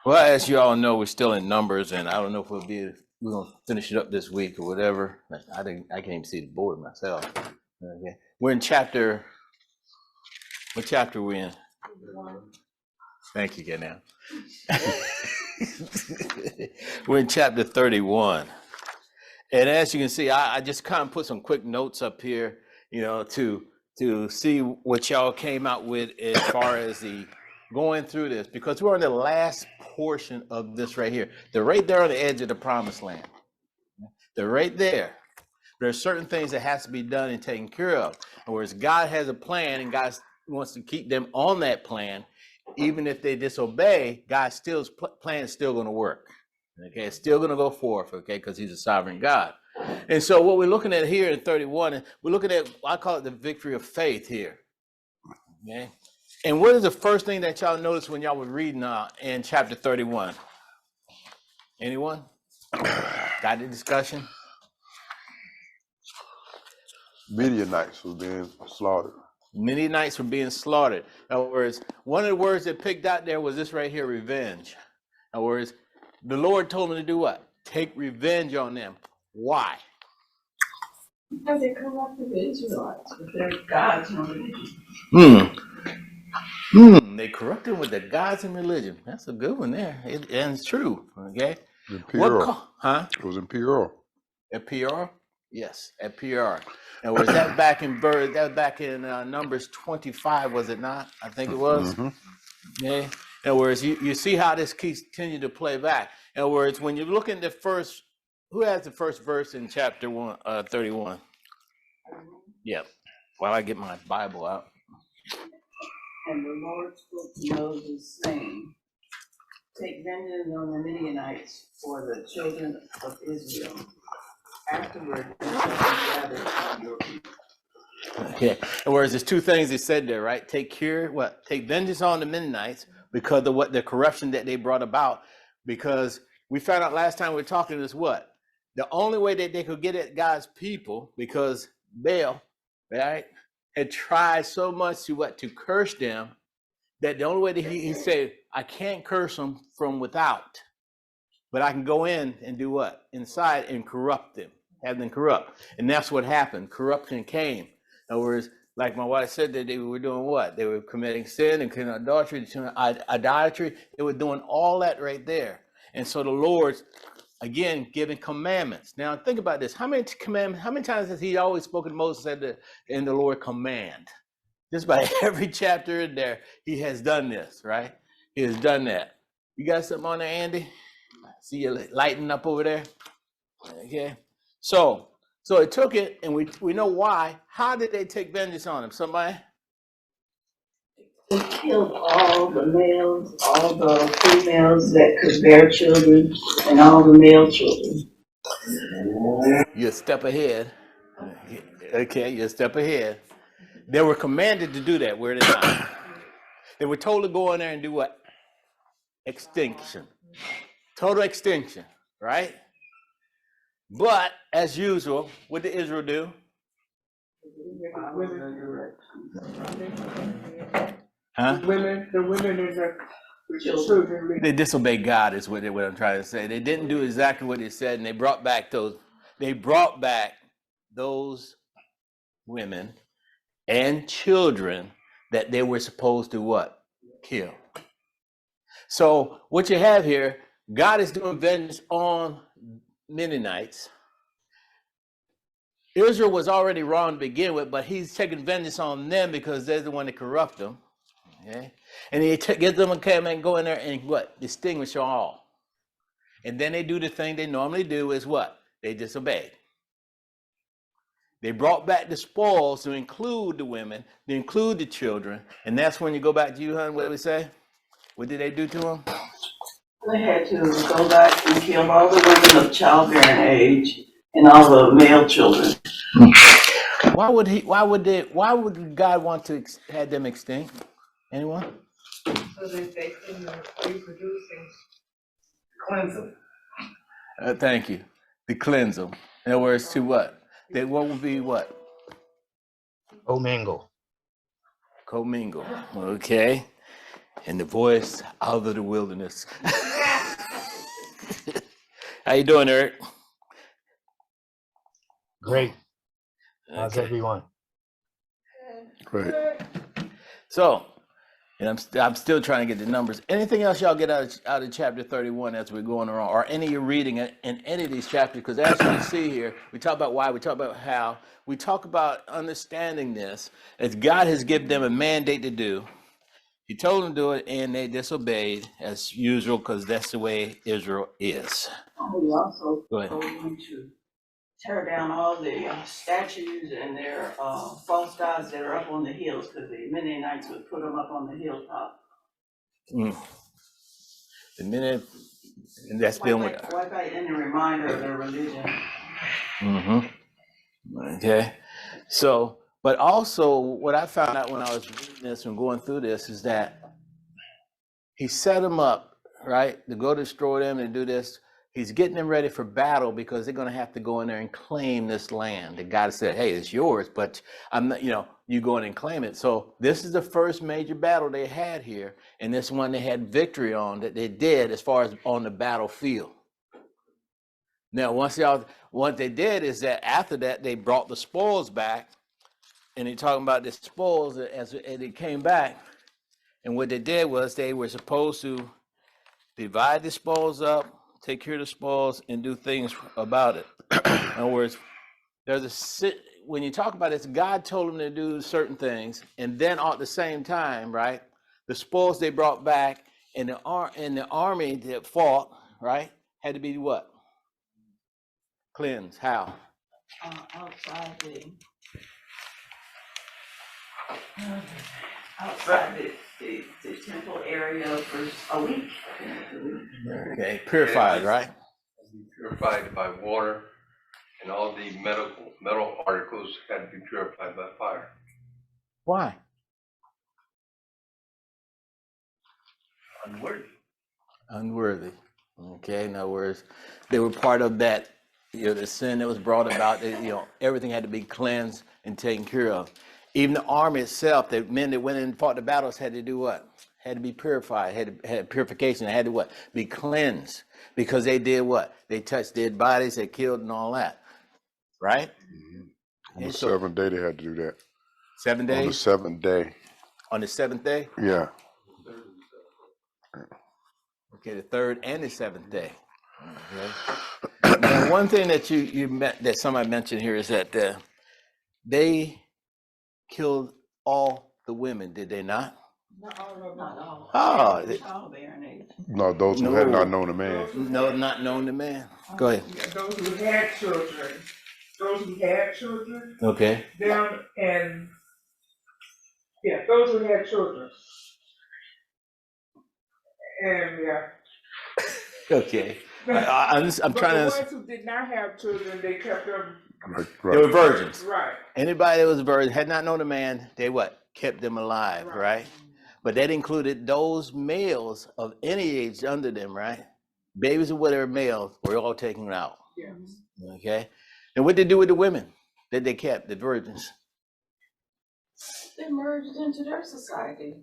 Well, as you all know, we're still in Numbers, and I don't know if we're gonna finish it up this week or whatever. I can't even see the board myself. Okay. We're in what chapter are we in? Thank you, again now. We're in chapter 31. And as you can see, I just kind of put some quick notes up here, to see what y'all came out with as far as the going through this, because we're on the last portion of this right here. They're right there on the edge of the promised land. They're right there. There are certain things that has to be done and taken care of. Whereas God has a plan and God wants to keep them on that plan. Even if they disobey, God's plan is still going to work. Okay, it's still going to go forth, okay, because he's a sovereign God. And so what we're looking at here in 31, we're looking at, I call it the victory of faith here. Okay. And what is the first thing that y'all noticed when y'all were reading in chapter 31? Anyone? Got the discussion? Midianites were being slaughtered. Midianites were being slaughtered. In other words, one of the words that picked out there was this right here, revenge. In other words, the Lord told them to do what? Take revenge on them. Why? Because they corrupted the Israelites with their gods and religion. They corrupted with the gods and religion. That's a good one there. And it's true. Okay. Huh? It was in PR. At PR? Yes, at PR. And was that back in Numbers 25, was it not? I think it was. Mm-hmm. Yeah. In other words, you see how this keeps continue to play back. In other words, when you look at the first, who has the first verse in chapter 31? Yep. While I get my Bible out. And the Lord spoke to Moses, saying, take vengeance on the Midianites for the children of Israel. Afterward, you shall be gathered to your people. Okay. In words, there's two things he said there, right? Take vengeance on the Midianites because of what the corruption that they brought about. Because we found out last time we were talking is what? The only way that they could get at God's people, because Baal, right, had tried so much to curse them, that the only way that he said, I can't curse them from without, but I can go in and do what? Inside and corrupt them, have them corrupt. And that's what happened. Corruption came. In other words, like my wife said, that they were doing what? They were committing sin and committing adultery, idolatry. They were doing all that right there. And so the Lord, again, giving commandments. Now think about this. How many times has he always spoken to Moses and the Lord command? Just by every chapter in there, he has done this, right? He has done that. You got something on there, Andy? See you lighting up over there? Okay. So it took it, and we know why. How did they take vengeance on him? Somebody? They killed all the males, all the females that could bear children, and all the male children. You're a step ahead. Okay, you're a step ahead. They were commanded to do that, were they not? They were told to go in there and do what? Extinction. Total extinction, right? But as usual, what did Israel do? Huh? The women and the children. They disobeyed God is what I'm trying to say. They didn't do exactly what he said, and they brought back those women and children that they were supposed to what? Kill. So what you have here, God is doing vengeance on Midianites. Israel was already wrong to begin with, but he's taking vengeance on them because they're the one that corrupt them. Okay? And he gets them a command and go in there and what? Distinguish all. And then they do the thing they normally do is what? They disobey. They brought back the spoils to include the women, to include the children. And that's when you go back to you, hon, what did we say? What did they do to them? They had to go back and kill all the women of childbearing age and all the male children. Why would God want to have them extinct? Anyone? So that they couldn't reproduce and cleanse them. Thank you. To cleanse them. In other words, to what? What would be what? Commingle. Commingle. Okay. and the voice out of the wilderness. How you doing, Eric? Great. How's Okay. everyone? Great. So, and I'm still trying to get the numbers. Anything else y'all get out of chapter 31 as we're going around, or any of you reading in any of these chapters? Because as you can see here, we talk about why, we talk about how, we talk about understanding this as God has given them a mandate to do. He told them to do it, and they disobeyed as usual, because that's the way Israel is. We also Go ahead. told them to tear down all the statues and their false gods that are up on the hills, because the Midianites would put them up on the hilltop. Mm. The minute, and that's been with. Wipe out any reminder of their religion. Mm-hmm. Okay. So, but also what I found out when I was reading this and going through this is that he set them up, right, to go destroy them and do this. He's getting them ready for battle because they're going to have to go in there and claim this land. And God said, hey, it's yours, but I'm not, you go in and claim it. So this is the first major battle they had here. And this one they had victory on, that they did as far as on the battlefield. Now, what they did is that after that, they brought the spoils back. And they're talking about the spoils as it came back. And what they did was they were supposed to divide the spoils up, take care of the spoils, and do things about it. In other words, when you talk about this, God told them to do certain things, and then at the same time, right, the spoils they brought back and the army that fought, right, had to be what? Cleansed. How? Outside the temple area for a week. Okay, purified, right? Be purified by water, and all the metal articles had to be purified by fire. Why? Unworthy. Okay, in other words, they were part of that, the sin that was brought about. Everything had to be cleansed and taken care of. Even the army itself, the men that went in and fought the battles had to do what? Had to be purified, had purification, had to what? Be cleansed. Because they did what? They touched dead bodies, they killed and all that. Right? On the seventh day they had to do that. 7 days? On the seventh day. On the seventh day? Yeah. Okay, the third and the seventh day. Okay. Now, one thing that that somebody mentioned here is that they killed all the women, did they not? Not all. Oh, Childbearing age. No, those who had not known the man. no, not known the man. Go ahead. Yeah, those who had children, Okay. them and, those who had children. And, Okay. I'm but trying the to. ones who did not have children, they kept them, Right. They were virgins. right. Anybody that was a virgin had not known the man. They what? Kept them alive, right? But that included those males of any age under them, right? Babies or whatever males were all taken out. Yeah. Okay. And what did they do with the women that they kept, the virgins? They merged into their society,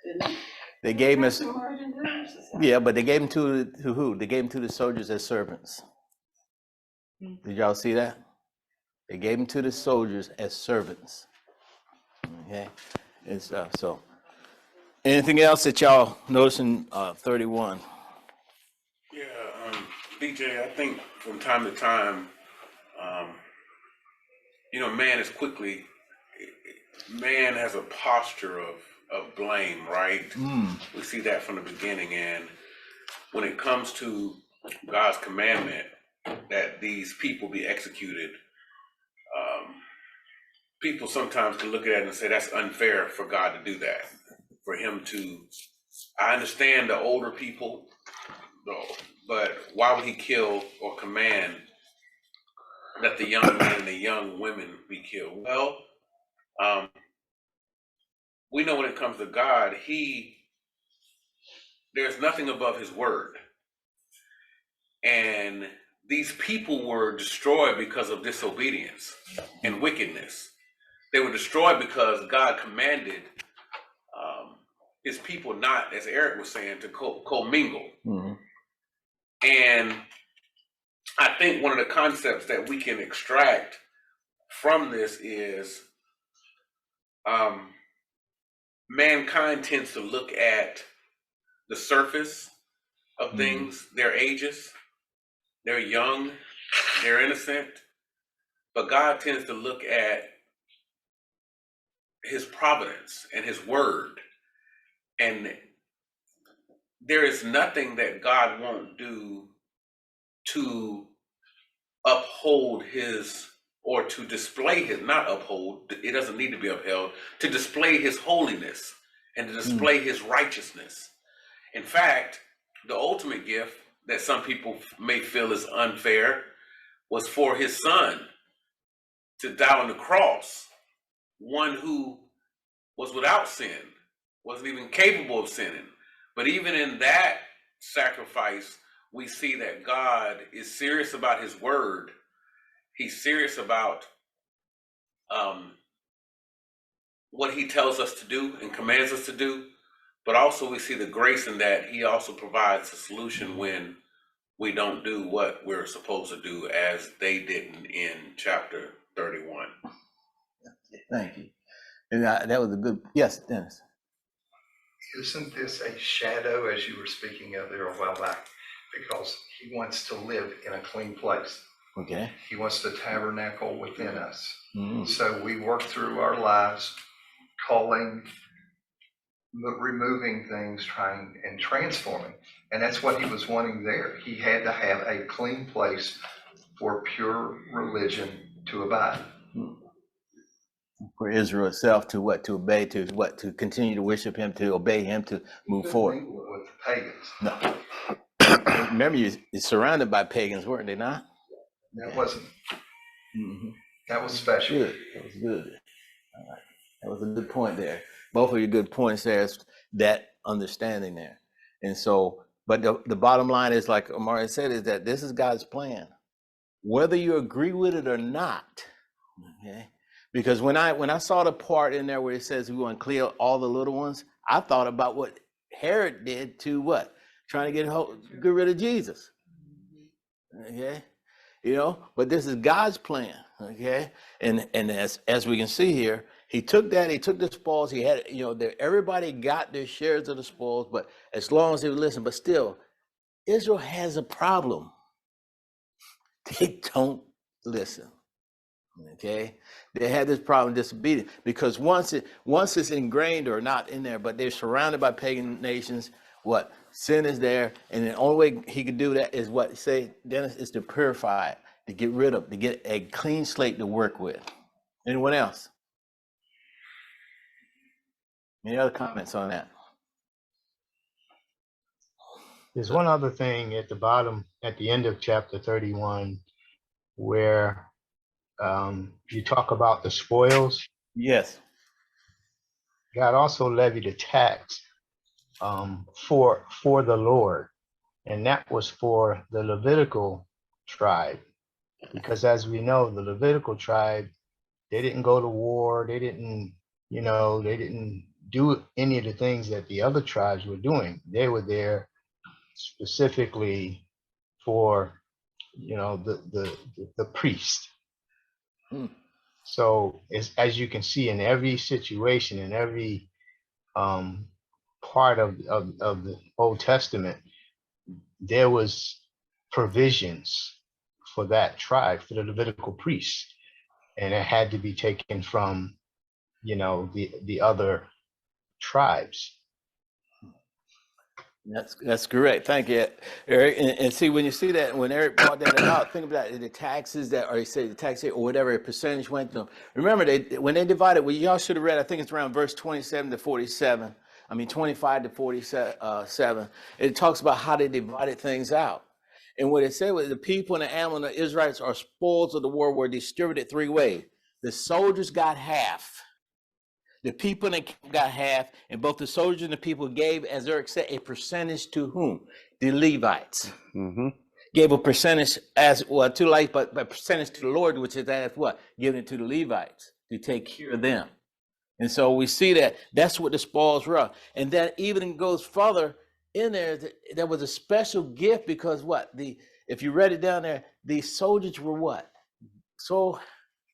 didn't they? They gave them, They merged into their society. yeah, but they gave them to who? They gave them to the soldiers as servants. Did y'all see that? They gave them to the soldiers as servants. Okay, and stuff. So, anything else that y'all notice in 31? Yeah, BJ, I think from time to time, man has a posture of blame, right? We see that from the beginning, and when it comes to God's commandment that these people be executed, people sometimes can look at it and say that's unfair for God to do that, for him to, I understand the older people, though, but why would he kill or command that the young men and the young women be killed? Well, we know when it comes to God, there's nothing above his word. And these people were destroyed because of disobedience and wickedness. They were destroyed because God commanded his people not, as Eric was saying, to commingle. Mhm. And I think one of the concepts that we can extract from this is mankind tends to look at the surface of things, their ages, they're young, they're innocent, but God tends to look at his providence and his word. And there is nothing that God won't do to uphold his, or to display his, not uphold, it doesn't need to be upheld, to display his holiness and to display his righteousness. In fact, the ultimate gift that some people may feel is unfair was for his son to die on the cross, one who was without sin, wasn't even capable of sinning. But even in that sacrifice, we see that God is serious about his word. He's serious about what he tells us to do and commands us to do. But also we see the grace in that he also provides a solution when we don't do what we're supposed to do, as they didn't in chapter 31. Thank you. And that was a good, yes, Dennis. Isn't this a shadow, as you were speaking of there a while back? Because he wants to live in a clean place. Okay. He wants to tabernacle within us. Mhm. So we work through our lives, culling, removing things, trying and transforming. And that's what he was wanting there. He had to have a clean place for pure religion to abide. For Israel itself to what? To obey, to what? To continue to worship him, to obey him, to move forward. With the pagans. No. Remember, you're surrounded by pagans, weren't they not? That wasn't, Mm-hmm. that was special. Good. That was good. All right. That was a good point there. Both of your good points there is that understanding there. And so, but the bottom line is, like Amari said, is that this is God's plan, whether you agree with it or not. Okay. Because when I saw the part in there where it says we want to clear all the little ones, I thought about what Herod did to what? Trying to get rid of Jesus. Okay. You know, but this is God's plan. Okay. And as we can see here, he took the spoils. He had, everybody got their shares of the spoils, but as long as they would listen, but still, Israel has a problem. They don't listen. Okay, they had this problem, disobedience, because once it's ingrained or not in there, but they're surrounded by pagan nations. What sin is there, and the only way he could do that is what say Dennis is to purify it, to get rid of, to get a clean slate to work with. Anyone else? Any other comments on that? There's one other thing at the bottom, at the end of chapter 31, where you talk about the spoils. Yes. God also levied a tax for the Lord, and that was for the Levitical tribe, because as we know, the Levitical tribe, they didn't go to war, they didn't do any of the things that the other tribes were doing. They were there specifically for the priest. So as you can see, in every situation, in every part of the Old Testament, there was provisions for that tribe, for the Levitical priests, and it had to be taken from the other tribes. That's correct. Thank you, Eric. And see, when you see that, when Eric brought that out, think about the taxes that, or he said the tax or whatever percentage went to them. Remember, when they divided, well, y'all should have read, I think it's around verse 27 to 47. I mean, 25 to 47. It talks about how they divided things out. And what it said was the people and the animal and the Israelites are spoils of the war were distributed three ways. The soldiers got half. The people got half, and both the soldiers and the people gave, as Eric said, a percentage to whom? The Levites. Mm-hmm. Gave a percentage as well to life, but a percentage to the Lord, which is as what? Giving it to the Levites to take care of them. And so we see that that's what the spoils were. And that even goes further in there. There was a special gift because what? If you read it down there, the soldiers were what? So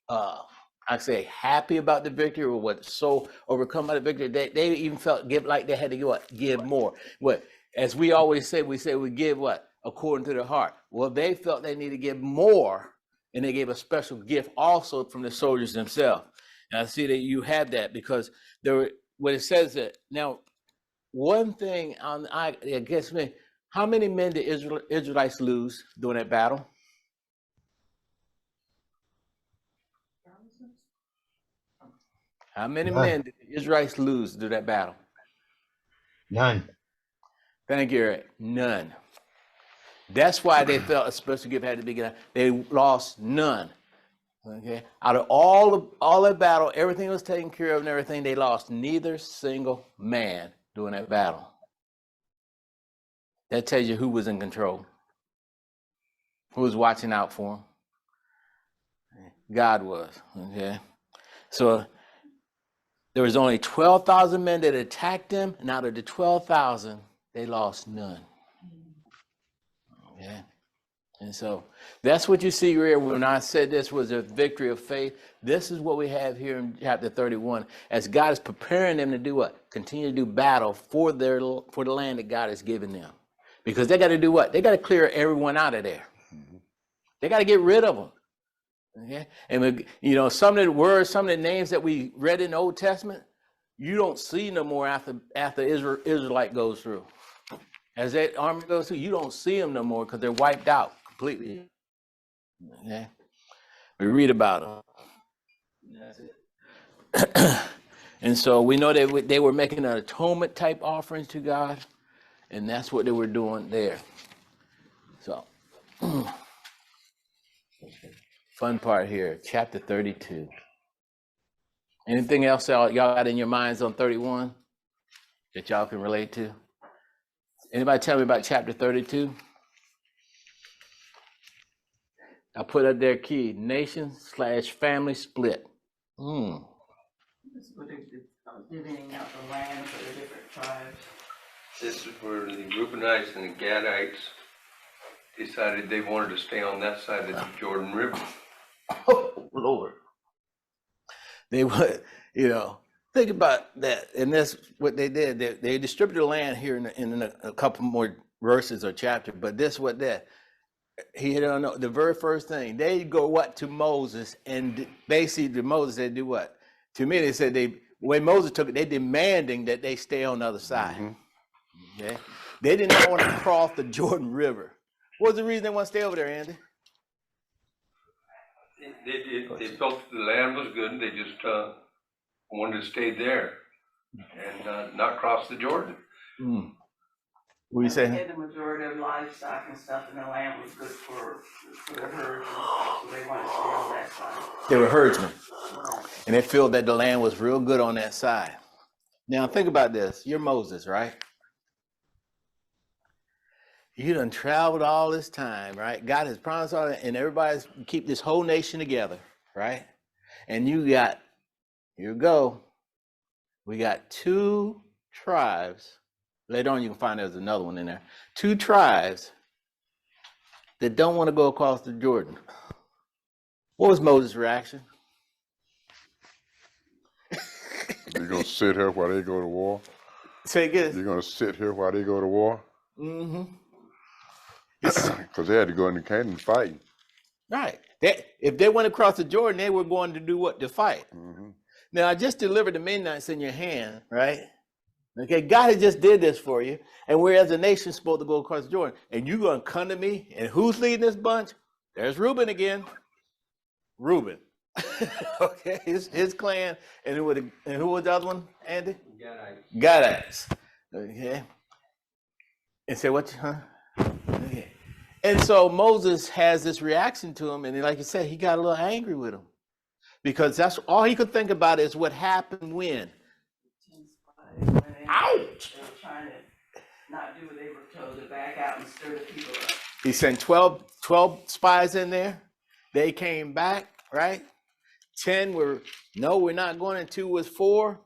I say happy about the victory, or what, so overcome by the victory, they even felt like they had to give more. What, as we always say, we give what? According to their heart. Well, they felt they needed to give more, and they gave a special gift also from the soldiers themselves. And I see that you have that because when it says that, now, one thing I guess me, how many men did Israelites lose during that battle? How many None. men did the Israelites lose through that battle? None. Thank you, Eric. None. That's why they felt a special gift had to be given. They lost none. Okay. Out of all that battle, everything was taken care of and everything. They lost neither single man during that battle. That tells you who was in control, who was watching out for them. God was. Okay. So there was only 12,000 men that attacked them, and out of the 12,000, they lost none. Okay. And so that's what you see here when I said this was a victory of faith. This is what we have here in chapter 31, as God is preparing them to do what? Continue to do battle for the land that God has given them. Because they got to do what? They got to clear everyone out of there. They got to get rid of them. Okay. And some of the words, some of the names that we read in the Old Testament, you don't see no more after Israelite goes through. As that army goes through, you don't see them no more because they're wiped out completely. Okay. We read about them. That's it. And so we know that they were making an atonement type offerings to God, and that's what they were doing there. So fun part here, chapter 32. Anything else y'all got in your minds on 31 that y'all can relate to? Anybody tell me about chapter 32? I put up their key, nation/family split. This is what they did, divvying out the land for the different tribes. This is where the Reubenites and the Gadites decided they wanted to stay on that side of the Jordan River. Oh, Lord. They would, think about that. And that's what they did. They distributed the land here in a couple more verses or chapter, but this what that. He don't know the very first thing. They go to Moses, and basically to Moses they do what? To me, they said the way Moses took it, they demanding that they stay on the other side. Mm-hmm. Okay. They did not want to cross the Jordan River. What was the reason they want to stay over there, Andy? They felt the land was good. They just wanted to stay there and not cross the Jordan. What are you saying? They had the majority of livestock and stuff, and the land was good for the herds and stuff, so they wanted to stay on that side. They were herdsmen, and they felt that the land was real good on that side. Now think about this. You're Moses, right? You done traveled all this time, right? God has promised all that, and everybody's keep this whole nation together, right? And here you go. We got 2 tribes. Later on, you can find there's another one in there. 2 tribes that don't want to go across the Jordan. What was Moses' reaction? You're going to sit here while they go to war? Say again. You're going to sit here while they go to war? Mm-hmm. Because they had to go into Canaan fighting. Right. If they went across the Jordan, they were going to do what? To fight. Mm-hmm. Now, I just delivered the Midianites in your hand, right? Okay, God has just did this for you. And we're as a nation supposed to go across the Jordan. And you're going to come to me, and who's leading this bunch? There's Reuben again. Reuben. Okay, his clan. And who was the other one, Andy? Gadites. Okay. And say, what? Huh? Okay. And so Moses has this reaction to him. And like you said, he got a little angry with him. Because that's all he could think about is what happened when. Ouch! They were trying to not do what they were told, to back out and stir the people up. He sent 12 spies in there. They came back, right? 10 were, no, we're not going, and 2 was for.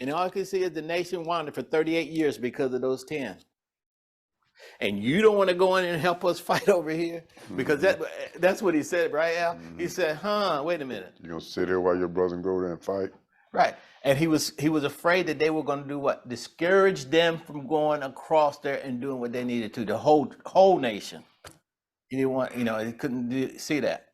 And all I can see is the nation wandered for 38 years because of those 10. And you don't want to go in and help us fight over here? Because that's what he said, right, Al? He said, wait a minute. You gonna sit here while your brother go there and fight? Right. And he was afraid that they were going to do what? Discourage them from going across there and doing what they needed to, the whole nation. He didn't want, he couldn't see that.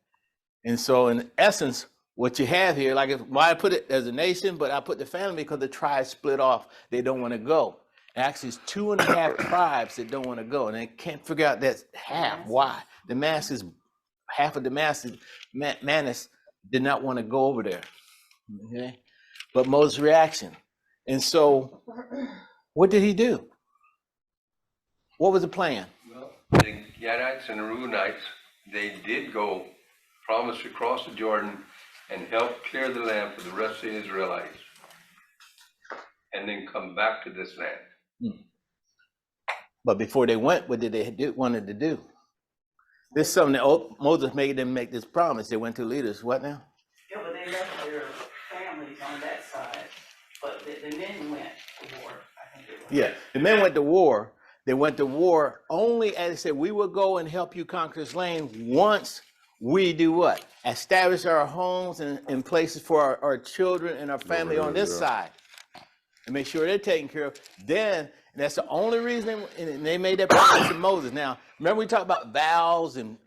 And so in essence, what you have here, like why I put it as a nation, but I put the family because the tribes split off. They don't want to go. Actually, it's 2.5 tribes that don't want to go, and they can't figure out that half. Why? The masses, half of the masses, Manus did not want to go over there. Okay, but Moses' reaction, and so what did he do? What was the plan? Well, the Gadites and the Reubenites, they did go, promise to cross the Jordan and help clear the land for the rest of the Israelites, and then come back to this land. But before they went, what did they wanted to do? This is something that Moses made them make this promise. They went to leaders. What now? Yeah, but they left their families on that side, but the men went to war, I think it was. Yeah, the men went to war. They went to war only as they said, we will go and help you conquer this land once we do what? Establish our homes and places for our children and our family on this side. And make sure they're taken care of. Then that's the only reason they made that promise to Moses. Now, remember we talked about vows and,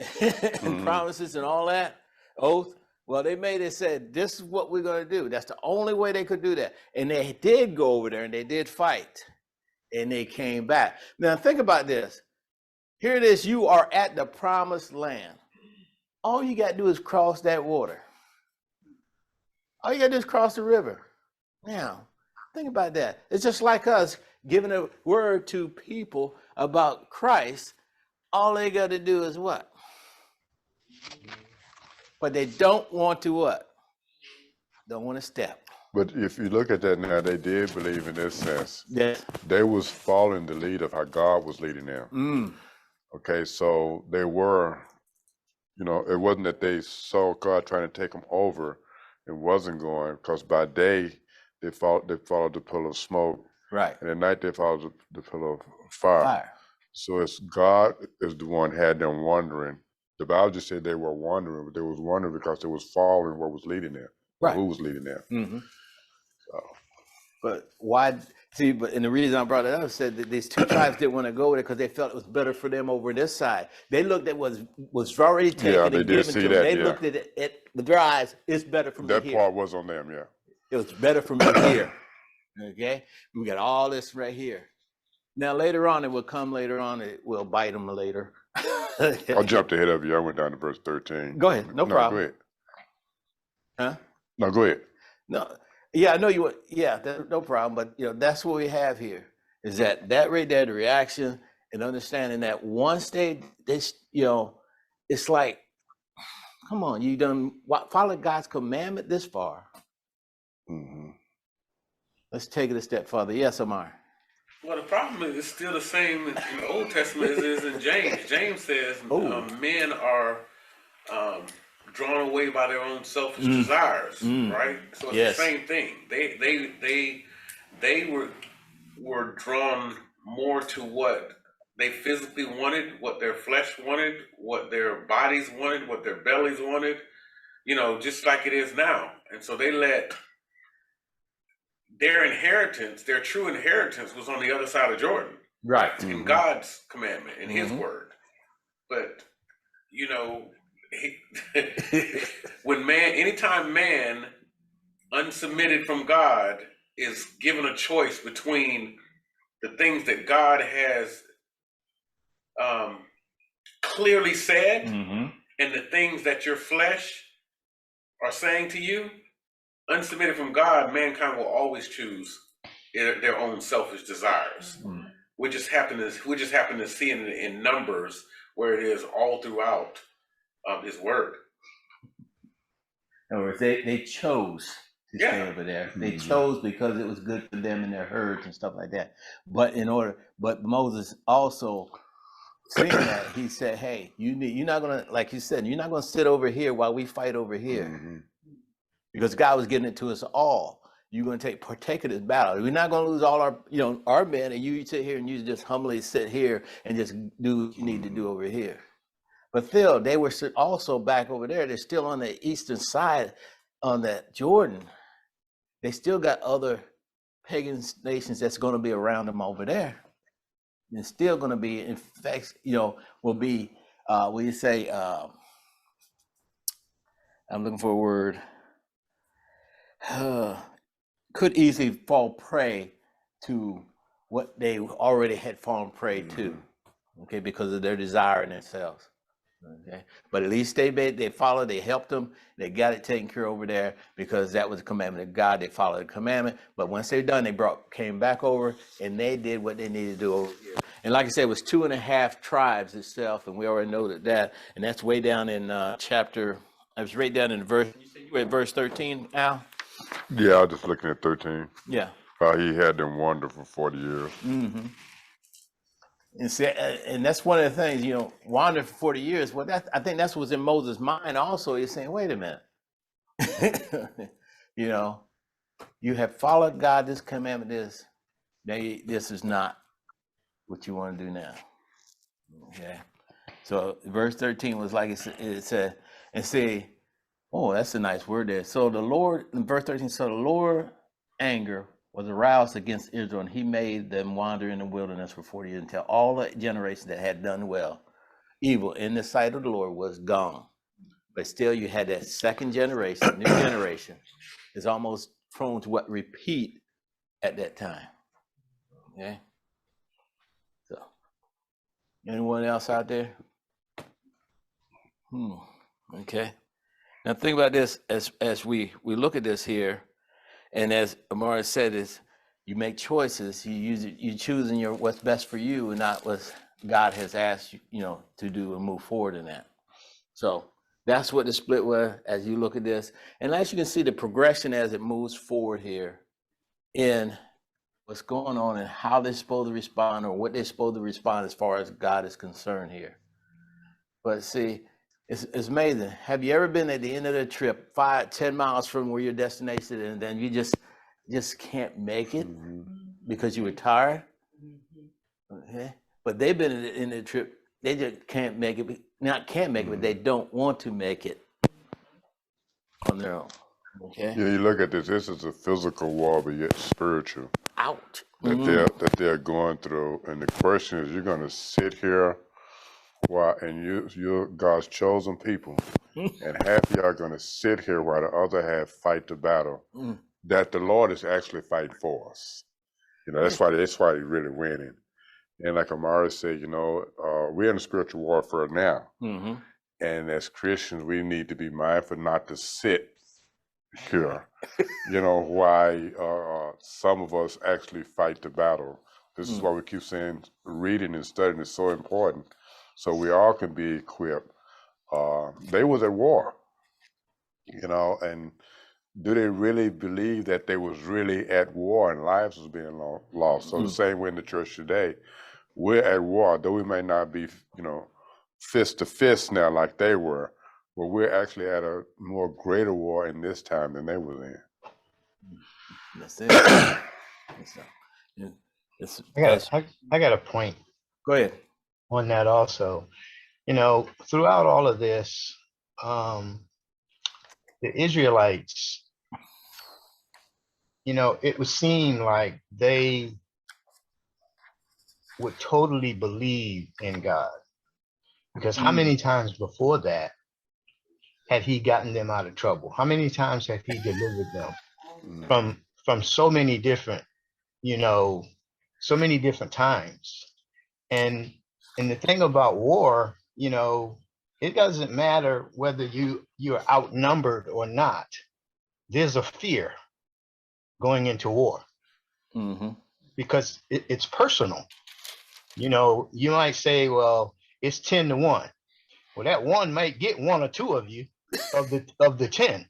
and promises and all that, oath. Well, they said, this is what we're going to do. That's the only way they could do that. And they did go over there and they did fight. And they came back. Now, think about this. Here it is. You are at the promised land. All you got to do is cross that water. All you got to do is cross the river. Now, think about that. It's just like us giving a word to people about Christ. All they got to do is what? But they don't want to what? Don't want to step. But if you look at that now, they did believe in this sense. Yes. They was following the lead of how God was leading them. Okay, so they were, it wasn't that they saw God trying to take them over. It wasn't going, because by day they followed the pillar of smoke. Right. And at night they followed the pillar of fire. So it's God is the one had them wandering. The Bible just said they were wandering, but they was wandering because they was following what was leading them. Right. Who was leading them. So. But why? See, and the reason I brought it up said that these 2 tribes didn't want to go there because they felt it was better for them over this side. They looked at what was already taken Yeah, and they did given see to that, them. They yeah. looked at it with their eyes. It's better for me That here. part was on them, yeah. It was better for me here. Okay, we got all this right here. Now later on, it will come later on. It will bite them later. I jumped ahead of you. I went down to verse 13. Go ahead, no problem. Go ahead. Huh? No, go ahead. No, yeah, I know you would. Yeah, no problem. But that's what we have here. Is that right there, the reaction and understanding that once it's like, come on, you done follow God's commandment this far. Let's take it a step further. Yes, Amar. Well, the problem is it's still the same in the Old Testament as it is in James. James says men are drawn away by their own selfish desires, right? So it's the same thing. They were drawn more to what they physically wanted, what their flesh wanted, what their bodies wanted, what their bellies wanted, just like it is now. And so they let their inheritance, their true inheritance, was on the other side of Jordan. Right. In God's commandment, in his word. But, anytime man unsubmitted from God is given a choice between the things that God has clearly said and the things that your flesh are saying to you, unsubmitted from God, mankind will always choose their own selfish desires. We just happen to see it in Numbers, where it is all throughout His Word. In other words, they chose to stay over there. They chose because it was good for them and their herds and stuff like that. But Moses also seeing that, he said, "Hey, you're not gonna, like you said, you're not gonna sit over here while we fight over here. because God was getting it to us all. You're going to partake of this battle. We're not going to lose all our, our men, and you sit here and you just humbly sit here and just do what you need to do over here. But still, they were also back over there. They're still on the eastern side on that Jordan. They still got other pagan nations that's going to be around them over there. And still going to be, in fact, will be, what do you say, I'm looking for a word, could easily fall prey to what they already had fallen prey to, okay, because of their desire in themselves. Okay, but at least they followed, they helped them, they got it taken care of over there because that was the commandment of God. They followed the commandment, but once they're done, they came back over and they did what they needed to do over here. And like I said, it was 2.5 tribes itself, and we already noted that, and that's way down in chapter. I was right down in verse. You were at verse 13, Al. Yeah, I was just looking at 13. Yeah. He had them wander for 40 years. Mm-hmm. And see, and that's one of the things, wandering for 40 years. Well, I think that's what's in Moses' mind also. He's saying, wait a minute. You have followed God, this commandment, this is not what you want to do now. Okay. So verse 13 was like it said, and say, oh, that's a nice word there. So the Lord, in verse 13, so the Lord anger was aroused against Israel, and he made them wander in the wilderness for 40 years until all the generation that had done evil in the sight of the Lord was gone. But still you had that second generation, new generation, is almost prone to repeat at that time. Okay. So anyone else out there? Okay. Now think about this as we look at this here. And as Amara said, is you make choices. You choosing what's best for you, and not what God has asked you, to do and move forward in that. So that's what the split was as you look at this, and as you can see the progression as it moves forward here, in what's going on and how they're supposed to respond or what they're supposed to respond as far as God is concerned here. But see, it's amazing. Have you ever been at the end of the trip, 5-10 miles from where your destination is, and then you just can't make it because you were tired? Okay, but they've been at the end of the trip. They just can't make it. Not can't make it, but they don't want to make it on their own. Okay. Yeah, you look at this. This is a physical war, but yet spiritual. Out. That they're going through, and the question is, you're going to sit here. Why? And you're God's chosen people, and half of y'all are going to sit here while the other half fight the battle that the Lord is actually fighting for us. That's why He's really winning. And like Amara said, we're in a spiritual warfare now, and as Christians, we need to be mindful not to sit here. Why some of us actually fight the battle. This is why we keep saying reading and studying is so important. So we all can be equipped. They was at war, and do they really believe that they was really at war and lives was being lost? So the same way in the church today, we're at war, though we may not be, fist to fist now like they were, but we're actually at a more greater war in this time than they was in. That's it. I got a point. Go ahead. On that also, throughout all of this, the Israelites, it would seem like they would totally believe in God, because how many times before that had He gotten them out of trouble? How many times had He delivered them from so many different, so many different times? And the thing about war, it doesn't matter whether you're outnumbered or not. There's a fear going into war because it's personal. You might say, well, it's 10-1. Well, that one might get 1 or 2 of you of the 10.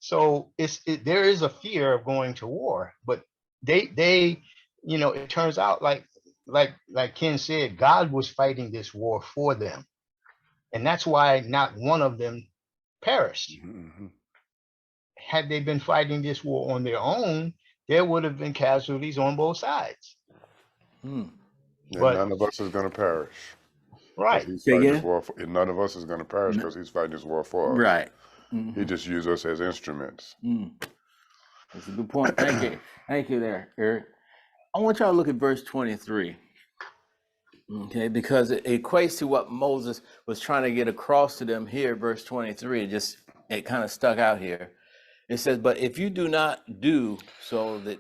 So there is a fear of going to war, but they it turns out like Ken said, God was fighting this war for them. And that's why not one of them perished. had they been fighting this war on their own, there would have been casualties on both sides. And But none of us is going to perish. 'Cause right, he's Say fighting again? this war for, and none of us is going to perish because he's fighting this war for us. Right. He just used us as instruments. That's a good point. Thank you. Thank you there, Eric. I want y'all to look at verse 23. Okay, because it equates to what Moses was trying to get across to them here, verse 23. It kind of stuck out here. It says, but if you do not do so that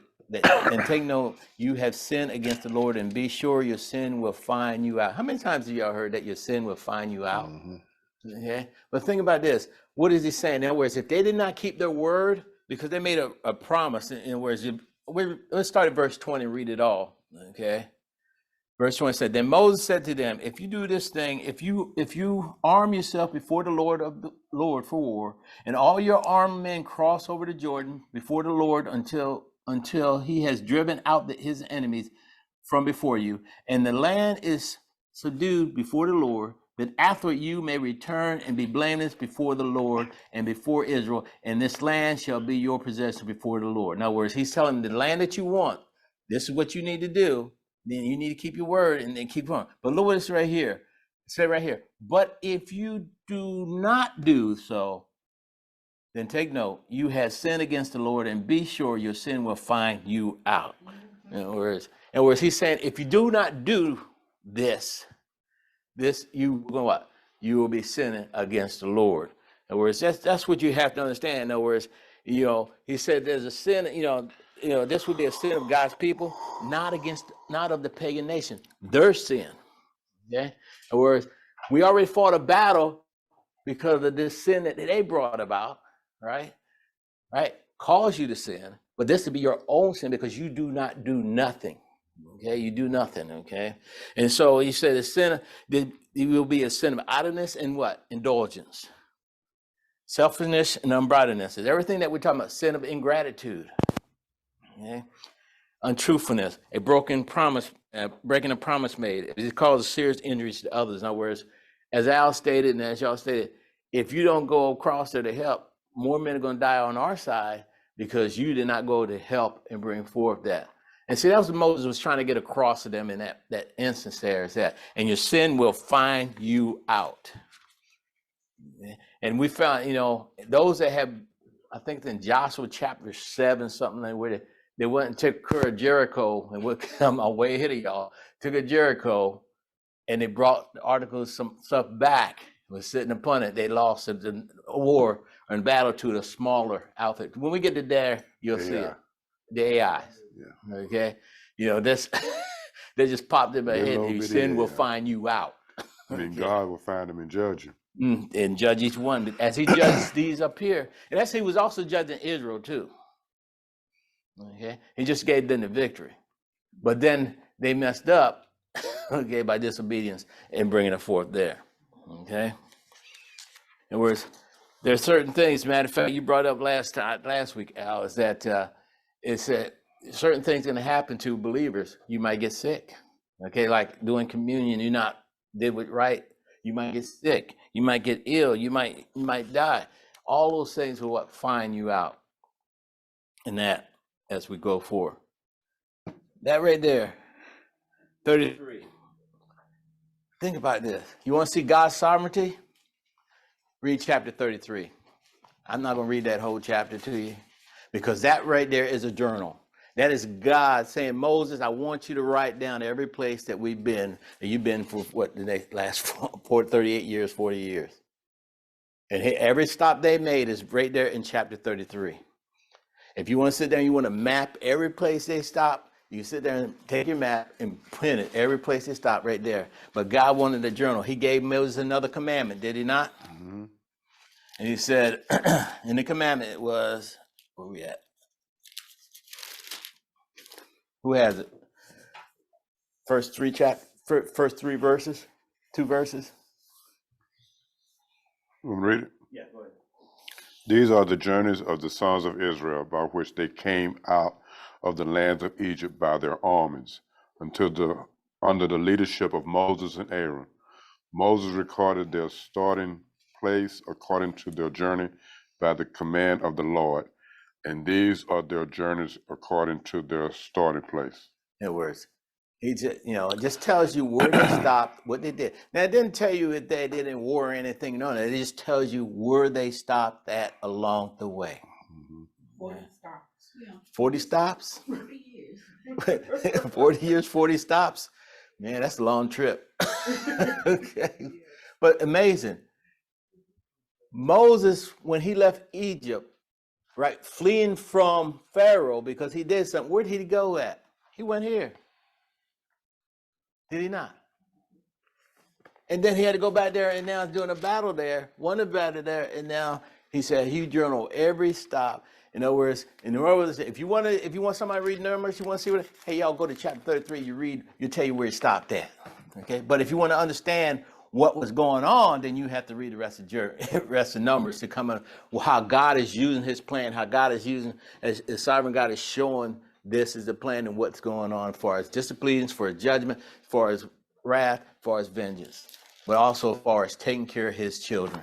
and take note, you have sinned against the Lord, and be sure your sin will find you out. How many times have y'all heard that your sin will find you out? Okay, but think about this. What is he saying? In other words, if they did not keep their word, because they made a promise, in other words, let's start at verse 20 and read it all. Okay. Verse 20 said, then Moses said to them, if you do this thing, if you arm yourself before the Lord for war, and all your armed men cross over the Jordan before the Lord until he has driven out his enemies from before you, and the land is subdued before the Lord, that after you may return and be blameless before the Lord and before Israel, and this land shall be your possession before the Lord. In other words, he's telling them the land that you want, this is what you need to do. Then you need to keep your word and then keep going. But look what it's right here. It said right here, but if you do not do so, then take note, you have sinned against the Lord, and be sure your sin will find you out. In other words, he's saying, if you do not do this, you will what? You will be sinning against the Lord. In other words, that's what you have to understand. In other words, he said there's a sin, this would be a sin of God's people, not of the pagan nation, their sin. Okay? In other words, we already fought a battle because of this sin that they brought about, right? Cause you to sin, but this would be your own sin because you do not do nothing. Okay, you do nothing. Okay, and so he said the sin, it will be a sin of idleness and what? Indulgence, selfishness and unbrightness. Is everything that we're talking about, sin of ingratitude. Okay, untruthfulness, a broken promise, breaking a promise made. It causes serious injuries to others. In other words, as Al stated and as y'all stated, if you don't go across there to help, more men are going to die on our side because you did not go to help and bring forth that. And see, that was what Moses was trying to get across to them in that instance there, is that, and your sin will find you out. And we found, those that have, I think in Joshua chapter 7, something like where they went and took care of Jericho, and we'll come way ahead of y'all, took a Jericho, and they brought the articles, some stuff back, was sitting upon it. They lost the war and battle to the smaller outfit. When we get to there, you'll see it. The AIs. Yeah. Okay. This they just popped in my head. Your sin will find you out. I mean, God will find them and judge you. And judge each one as he judged these up here. And that's he was also judging Israel too. Okay. He just gave them the victory. But then they messed up, okay, by disobedience and bringing it forth there. Okay. In words, there are certain things, matter of fact, you brought up last week, Al, is that it's that certain things going to happen to believers. You might get sick, okay, like doing communion, you not did it right. You might get sick. You might get ill. You might die. All those things will what find you out. And that as we go forward. That right there, 33. Think about this. You want to see God's sovereignty? Read chapter 33. I'm not going to read that whole chapter to you because that right there is a journal. That is God saying, Moses, I want you to write down every place that we've been, and you've been for the last 38 years, 40 years. And every stop they made is right there in chapter 33. If you want to sit there and you want to map every place they stop, you sit there and take your map and print it, every place they stop right there. But God wanted a journal. He gave Moses another commandment, did he not? Mm-hmm. And he said, and the commandment was, where we at? Who has it? First three verses, 2 verses. Want me to read it? Yeah, go ahead. These are the journeys of the sons of Israel by which they came out of the lands of Egypt by their armies under the leadership of Moses and Aaron. Moses recorded their starting place according to their journey by the command of the Lord, and these are their journeys according to their starting place. In other words, he just, it just tells you where they stopped, what they did. Now, it didn't tell you if they did in war or anything. No, it just tells you where they stopped at along the way. 40 stops. 40 stops? 40 years. 40 years, 40 stops. Man, that's a long trip. Okay. But amazing. Moses, when he left Egypt, right, fleeing from Pharaoh because he did something, where did he go at? He went here. Did he not? And then he had to go back there, and now he's doing a battle there, won a battle there, and now he said he journaled every stop. In other words, if you want somebody to read Numbers, you want to see what, hey, y'all go to chapter 33, you tell you where he stopped at. Okay, but if you want to understand what was going on, then you have to read the rest of Numbers to come on how God is using his plan, how God is using, as sovereign God is showing this is the plan and what's going on as far as disobedience, for judgment, as far as wrath, as far as vengeance, but also as far as taking care of his children.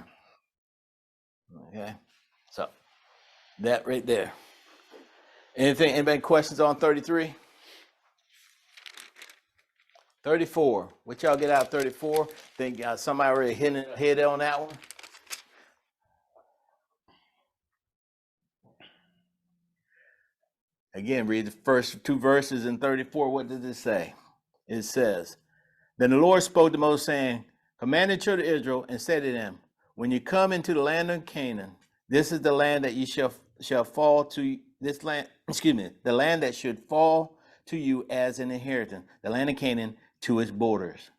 Okay, so that right there. Anybody questions on 33? 34. What y'all get out of 34? Think somebody already hit on that one? Again, read the first two verses in 34. What does it say? It says, then the Lord spoke to Moses, saying, command the children of Israel and said to them, when you come into the land of Canaan, this is the land that you shall fall to this land, the land that should fall to you as an inheritance, the land of Canaan to its borders.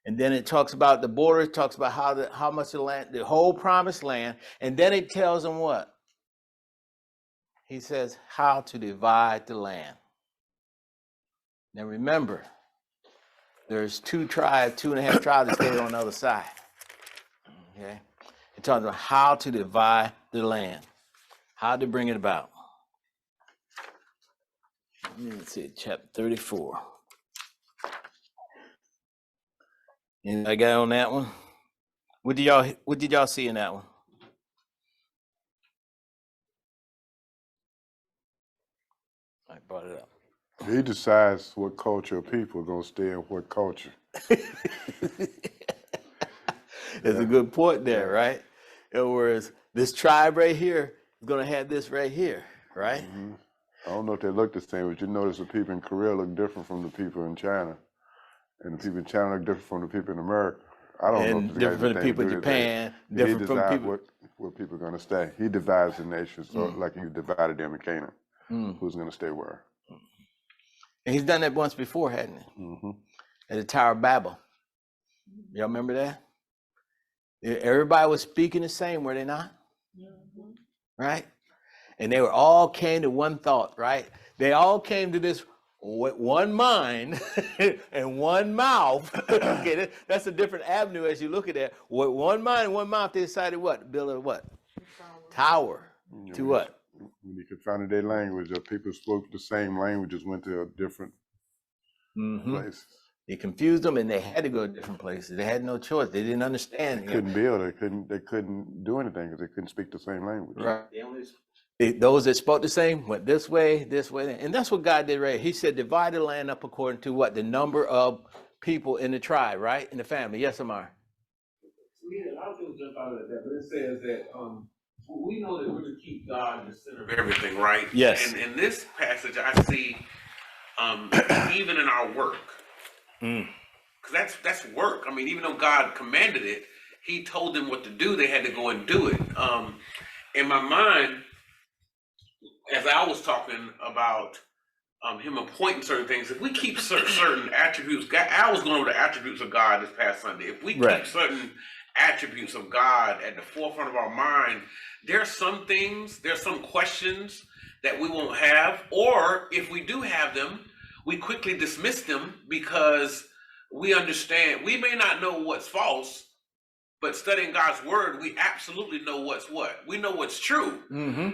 And then it talks about the borders, talks about how much the land, the whole promised land, and then it tells them what? He says how to divide the land. Now remember, there's 2.5 tribes that stayed on the other side. Okay, it talks about how to divide the land, how to bring it about. Let's see, chapter 34. Anybody got on that one? What did y'all see in that one? I brought it up. He decides what culture of people are going to stay in what culture. That's a good point there, right? In other words, this tribe right here is going to have this right here, right? Mm-hmm. I don't know if they look the same, but you notice the people in Korea look different from the people in China. And the people in China look different from the people in America. I don't know. And different from the people in Japan, different from people. Where people are going to stay. He divides the nations, so like he divided them in Canaan. Who's going to stay where? And he's done that once before, hadn't he? Mm-hmm. At the Tower of Babel. Y'all remember that? Everybody was speaking the same, were they not? Mm-hmm. Right? And they all came to one thought, right? They all came to this with one mind and one mouth. Okay, that's a different avenue as you look at that. With one mind and one mouth, they decided what? Build a what? Tower. To what? When you confounded their language, people spoke the same languages, went to a different place. They confused them, and they had to go to different places. They had no choice. They didn't understand. They couldn't build. They couldn't do anything because they couldn't speak the same language. Right. Those that spoke the same went this way, and that's what God did. Right? He said, divide the land up according to what? The number of people in the tribe, right? In the family. Yes, Amar. Yeah, I was going to jump out of that, but it says that we know that we're to keep God in the center of everything, right? Yes. And in this passage, I see even in our work, because that's work. I mean, even though God commanded it, He told them what to do. They had to go and do it. In my mind, as I was talking about Him appointing certain things, if we keep certain attributes, I was going over the attributes of God this past Sunday. If we keep certain attributes of God at the forefront of our mind, there's some things, there's some questions that we won't have, or if we do have them, we quickly dismiss them because we understand. We may not know what's false, but studying God's word, we absolutely know what's what. We know what's true.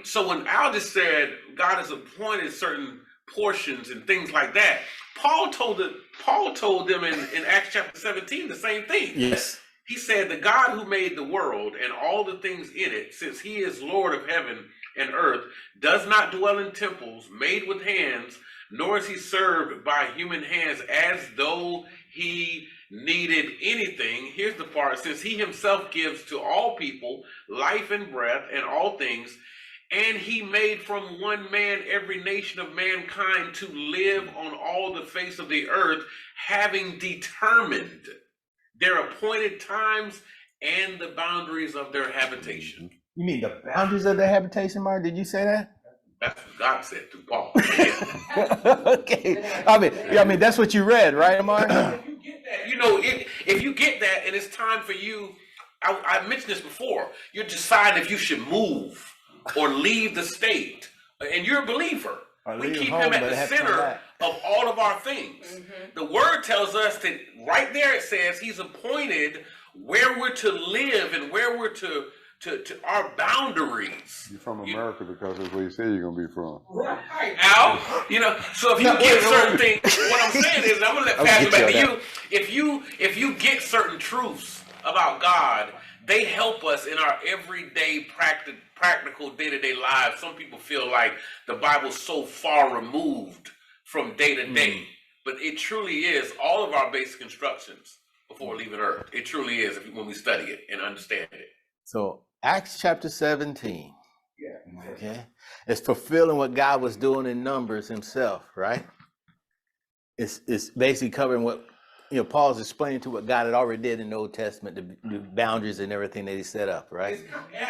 So when Aldous said God has appointed certain portions and things like that, Paul told them in Acts chapter 17 the same thing. Yes. He said, the God who made the world and all the things in it, since he is Lord of heaven and earth, does not dwell in temples made with hands, nor is he served by human hands as though he needed anything. Here's the part, since he himself gives to all people life and breath and all things, and he made from one man every nation of mankind to live on all the face of the earth, having determined their appointed times and the boundaries of their habitation. You mean the boundaries of their habitation, Mark? Did you say that? That's what God said through Paul. Okay. I mean, that's what you read, right, Mark? If you get that, you know, if you get that and it's time for you, I mentioned this before, you're deciding if you should move or leave the state, and you're a believer. We keep him at the center of all of our things. The word tells us that right there it says he's appointed where we're to live and where we're to our boundaries. You're from America because that's where you say you're gonna be from. Right, Al. You know, so if you get certain things, what I'm saying is, I'm gonna let Pastor back to you. If you get certain truths about God, they help us in our everyday practical day-to-day lives. Some people feel like the Bible's so far removed from day to day, but it truly is all of our basic instructions before leaving Earth. It truly is when we study it and understand it. So Acts chapter 17. Okay. It's fulfilling what God was doing in Numbers himself, right? It's basically covering what, Paul's explaining to what God had already did in the Old Testament, the boundaries and everything that he set up, right?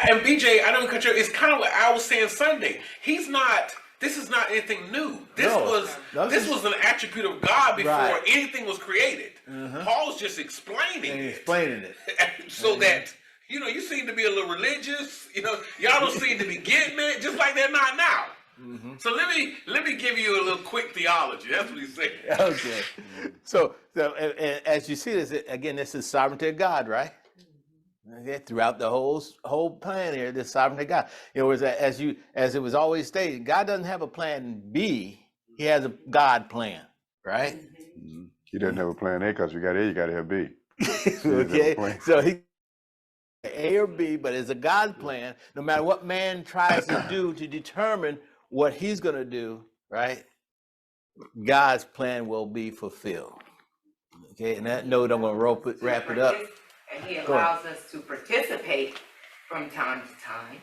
And BJ, I don't cut you. It's kind of what I was saying Sunday. This is not anything new. This was an attribute of God before anything was created. Paul's just explaining it. So that, you seem to be a little religious. Y'all don't seem to be getting it, just like they're not now. So let me give you a little quick theology. That's what he's saying. Okay. So as you see this, again, this is sovereignty of God, right? Okay, throughout the whole plan here, the sovereignty of God. As it was always stated, God doesn't have a plan B. He has a God plan, right? He doesn't have a plan A because you got A, you got to have B. Okay, so he A or B, but it's a God plan. No matter what man tries to do to determine what he's going to do, right? God's plan will be fulfilled. Okay, and that note, I'm going to wrap it up. And he allows us to participate from time to time.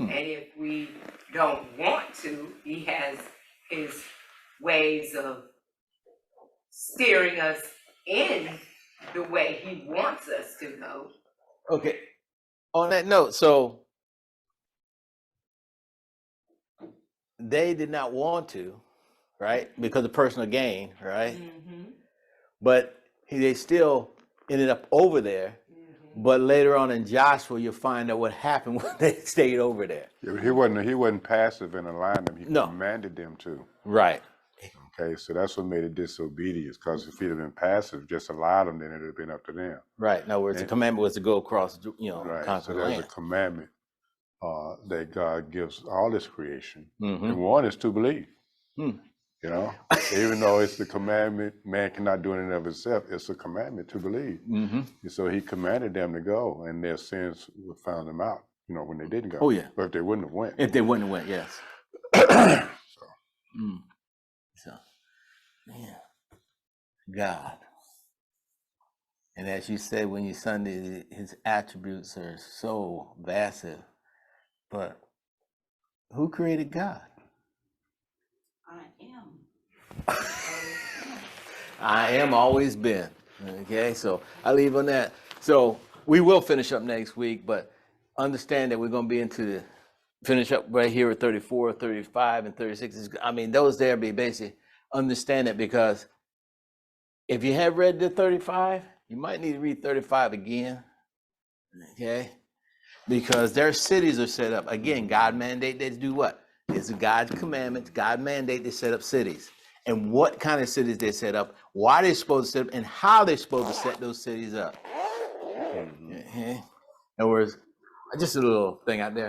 And if we don't want to, he has his ways of steering us in the way he wants us to go. Okay, on that note, so they did not want to, right? Because of personal gain, right? But they still ended up over there. But later on in Joshua, you'll find out what happened when they stayed over there. Yeah, he wasn't passive in allowing them. He commanded them to. Right. Okay, so that's what made it disobedience. Because if he'd have been passive, just allowed them, then it'd have been up to them. Right. In other words, the commandment was to go across, Right. conquer So the there's land. a commandment that God gives all his creation. And one is to believe. Even though it's the commandment, man cannot do anything of himself. It's a commandment to believe. And so he commanded them to go, and their sins found them out, when they didn't go. Oh, yeah. But if they wouldn't have went. If they wouldn't have went, yes. So, man, God. And as you said when you Sunday, his attributes are so vast. But who created God? I am always been. Okay, so I leave on that. So we will finish up next week, but understand that we're going to be finish up right here at 34, 35, and 36. Those there be basically understand it, because if you have read the 35, you might need to read 35 again. Okay, because their cities are set up. Again, God mandate they do what? It's God's commandments. God mandate they set up cities. And what kind of cities they set up, why they're supposed to set up, and how they're supposed to set those cities up. In other words, just a little thing out there.